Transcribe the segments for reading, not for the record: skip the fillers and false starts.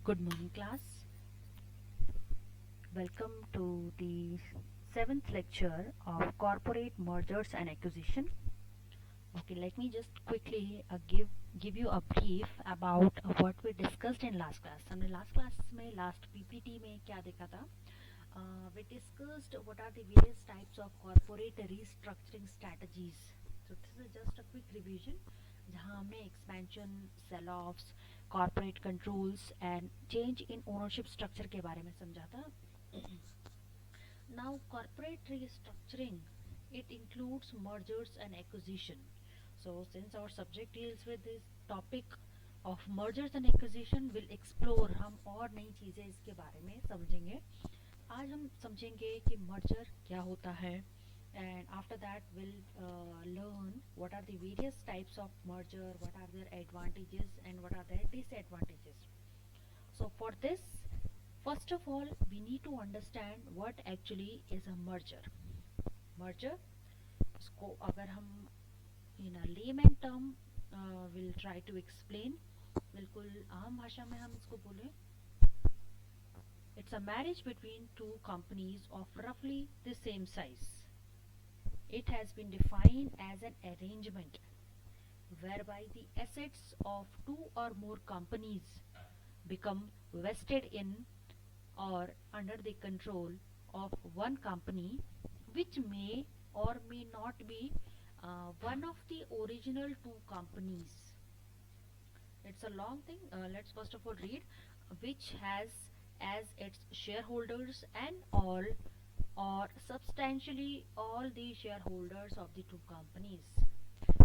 Good morning, class. Welcome to the seventh lecture of corporate mergers and acquisition. Okay, let me just quickly give you a brief about what we discussed in last class. हमने last class में last PPT में क्या देखा था? We discussed what are the various types of corporate restructuring strategies. So this is just a quick revision जहाँ हमने expansion, sell-offs, corporate controls and change in ownership structure के बारे में समझा था. Now corporate restructuring, it includes mergers and acquisition. So since our subject deals with this topic of mergers and acquisition, we'll explore, हम और नई चीज़ें इसके बारे में समझेंगे. आज हम समझेंगे कि merger क्या होता है, and after that we'll learn what are the various types of merger, what are their advantages and what are their disadvantages. So for this, first of all, we need to understand what actually is a merger. Merger, इसको अगर हम in a layman term will try to explain, बिल्कुल आम भाषा में हम इसको बोले, it's a marriage between two companies of roughly the same size. It has been defined as an arrangement whereby the assets of two or more companies become vested in or under the control of one company, which may or may not be one of the original two companies. It's a long thing. Let's first of all read, which has as its shareholders and all or substantially all the shareholders of the two companies.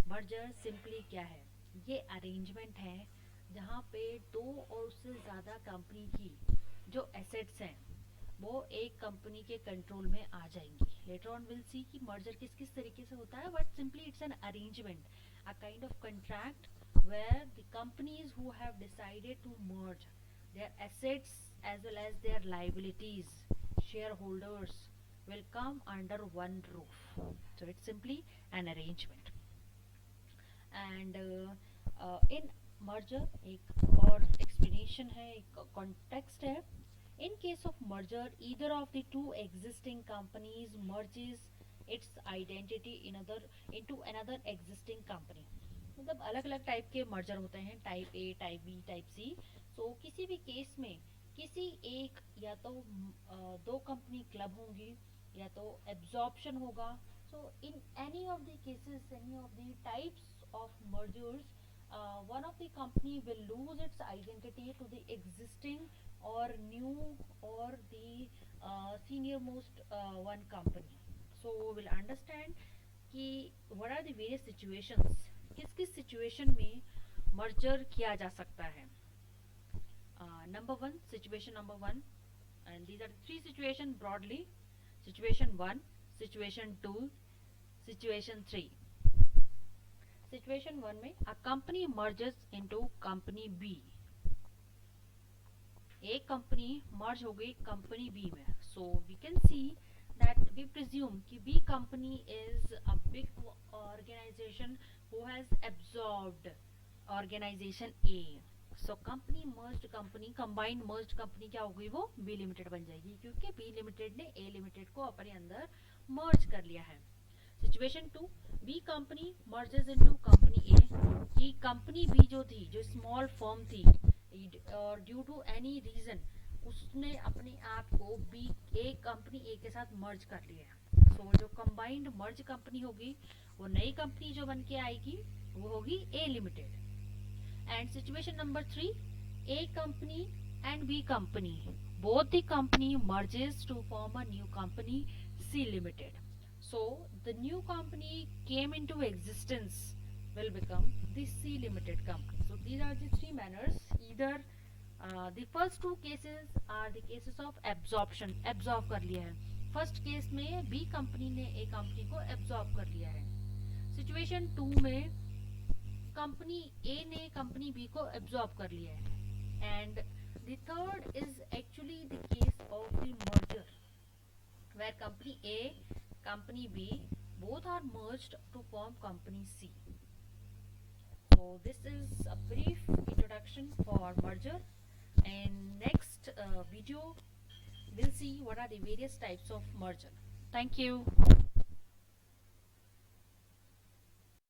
Merger simply क्या है? ये arrangement है जहाँ पे दो और उससे ज़्यादा कंपनी की जो एसेट्स हैं वो एक कंपनी के कंट्रोल में आ जाएंगी. लेटर ऑन विल सी कि मर्जर किस किस तरीके से होता है, but simply it's an arrangement, a kind of contract where the companies who have decided to merge their assets as well as their liabilities, shareholders, will come under one roof. So it's simply an arrangement. And in merger एक और explanation है, एक context है. In case of merger, either of the two existing companies merges its identity into another existing company. मतलब अलग अलग type के merger होते हैं, type A, type B, type C. So किसी भी केस में किसी एक या तो दो कंपनी क्लब होंगी या तो एब्जॉर्प्शन होगा. So in any of the cases, any of the types of mergers, one of the company will lose its identity to the existing or new or the senior most one company. So we'll understand कि what are the various situations, किस किस situation में merger किया जा सकता है. Number one, situation number one, and these are three situation broadly. Situation 1, situation 2, situation 3. Situation 1 में a company merges into company B. एक कंपनी मर्ज हो गई कंपनी बी में. So we can see that we presume कि B company is a big organisation who has absorbed organisation A. So company merged company, combined merged company क्या हो गई, वो B limited बन जाएगी क्योंकि बी लिमिटेड ने ए लिमिटेड को अपने अंदर मर्ज कर लिया है. Situation 2, B company merges into company A. कि कंपनी बी जो थी, जो स्मॉल फर्म थी, और ड्यू टू एनी रीजन उसने अपने आप को बी ए कंपनी ए के साथ मर्ज कर लिया है. सो जो कंबाइंड मर्ज कंपनी होगी वो नई कंपनी जो बन के आएगी वो होगी A limited. And situation number 3, A company and B company, both the company merges to form a new company, C Limited. So the new company came into existence will become the C Limited company. So these are the three manners. Either the first two cases are the cases of absorption, absorb कर लिया है. First case में B company ने ए company को absorb कर लिया है. Situation 2 में कंपनी ए ने कंपनी बी को एब्जॉर्ब कर लिया है. And the third is actually the case of the merger where company A, company B both are merged to form company C. So this is a brief introduction for merger, In next video, we'll see what are the various types of merger. Thank you.